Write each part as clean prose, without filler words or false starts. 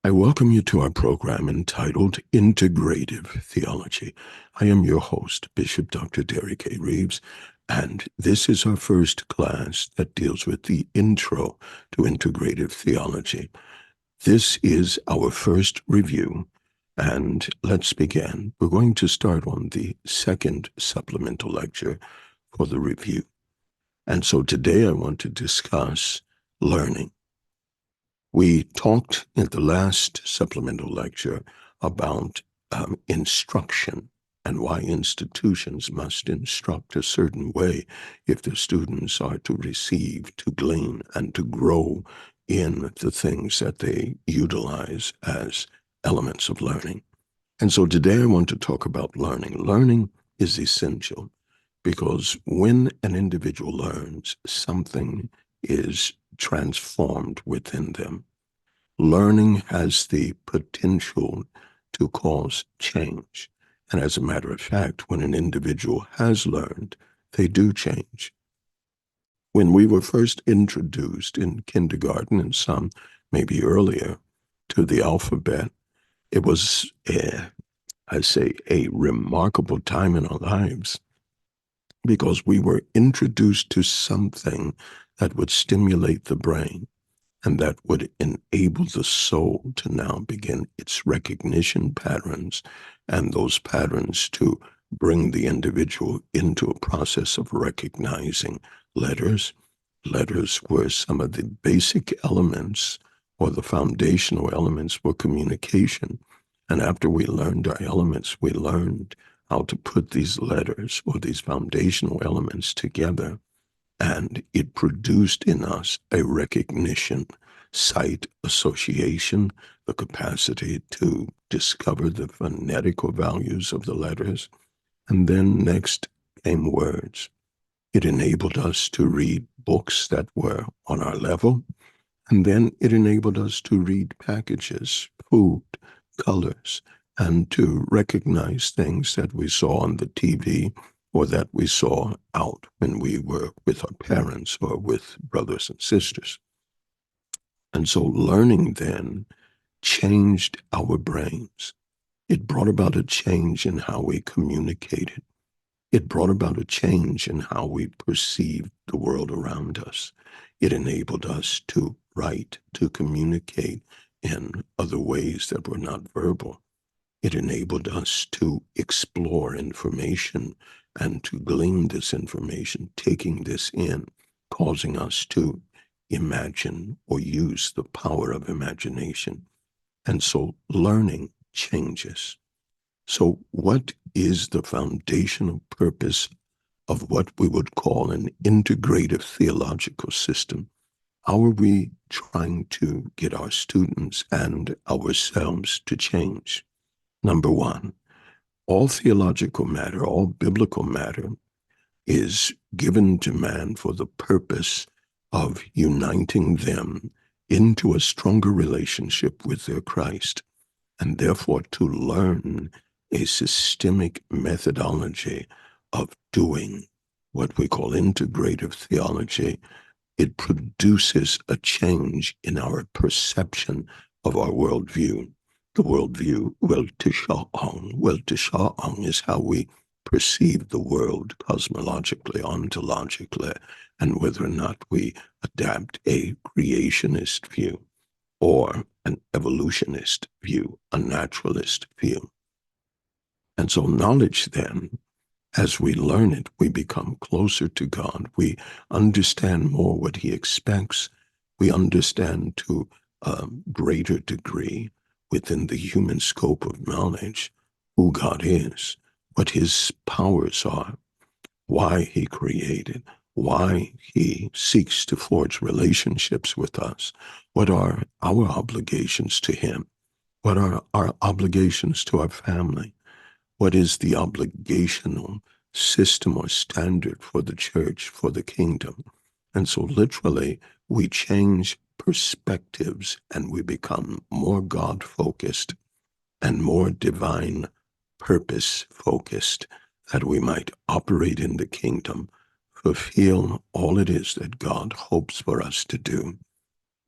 I welcome you to our program entitled Integrative Theology. I am your host, Bishop Dr. Derek A. Reeves, and this is our first class that deals with the intro to Integrative Theology. This is our first review, and let's begin. We're going to start on the second supplemental lecture for the review. And so today I want to discuss learning. We talked in the last supplemental lecture about instruction and why institutions must instruct a certain way if the students are to receive, to glean, and to grow in the things that they utilize as elements of learning. And so today I want to talk about learning. Learning is essential because when an individual learns, something is transformed within them. Learning has the potential to cause change. And as a matter of fact, when an individual has learned, they do change. When we were first introduced in kindergarten and some maybe earlier to the alphabet, it was, a remarkable time in our lives because we were introduced to something that would stimulate the brain and that would enable the soul to now begin its recognition patterns and those patterns to bring the individual into a process of recognizing letters. Letters were some of the basic elements or the foundational elements for communication. And after we learned our elements, we learned how to put these letters or these foundational elements together. And it produced in us a recognition, sight association, the capacity to discover the phonetical values of the letters. And then next came words. It enabled us to read books that were on our level. And then it enabled us to read packages, food, colors, and to recognize things that we saw on the TV or that we saw out when we were with our parents or with brothers and sisters. And so learning then changed our brains. It brought about a change in how we communicated. It brought about a change in how we perceived the world around us. It enabled us to write, to communicate in other ways that were not verbal. It enabled us to explore information and to glean this information, taking this in, causing us to imagine or use the power of imagination. And so learning changes. So what is the foundational purpose of what we would call an integrative theological system? How are we trying to get our students and ourselves to change? Number one, all theological matter, all biblical matter is given to man for the purpose of uniting them into a stronger relationship with their Christ, and therefore to learn a systemic methodology of doing what we call integrative theology. It produces a change in our perception of our worldview. The worldview, Weltanschauung is how we perceive the world cosmologically, ontologically, and whether or not we adapt a creationist view or an evolutionist view, a naturalist view. And so knowledge then, as we learn it, we become closer to God. We understand more what he expects. We understand to a greater degree within the human scope of knowledge who God is, what his powers are, why he created, why he seeks to forge relationships with us, what are our obligations to him, what are our obligations to our family, what is the obligational system or standard for the church, for the kingdom. And so literally, we change perspectives and we become more God-focused and more divine purpose-focused, that we might operate in the kingdom, fulfill all it is that God hopes for us to do.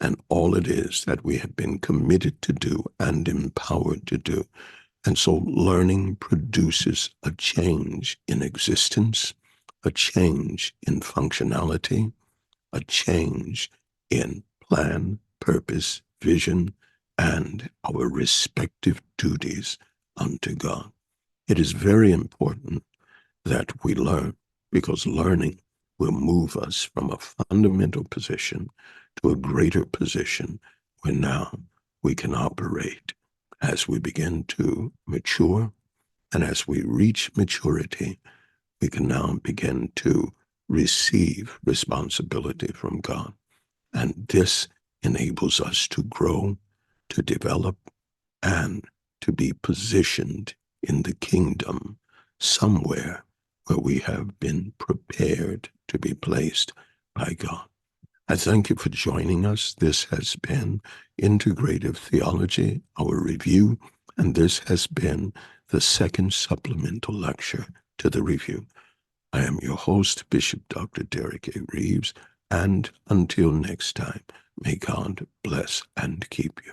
and all it is that we have been committed to do and empowered to do. And so learning produces a change in existence, a change in functionality, a change in plan, purpose, vision, and our respective duties unto God. It is very important that we learn, because learning will move us from a fundamental position to a greater position where now we can operate as we begin to mature. And as we reach maturity, we can now begin to receive responsibility from God. And this enables us to grow, to develop, and to be positioned in the kingdom somewhere where we have been prepared to be placed by God. I thank you for joining us. This has been Integrative Theology, our review, and this has been the second supplemental lecture to the review. I am your host, Bishop Dr. Derek A. Reeves, and until next time, may God bless and keep you.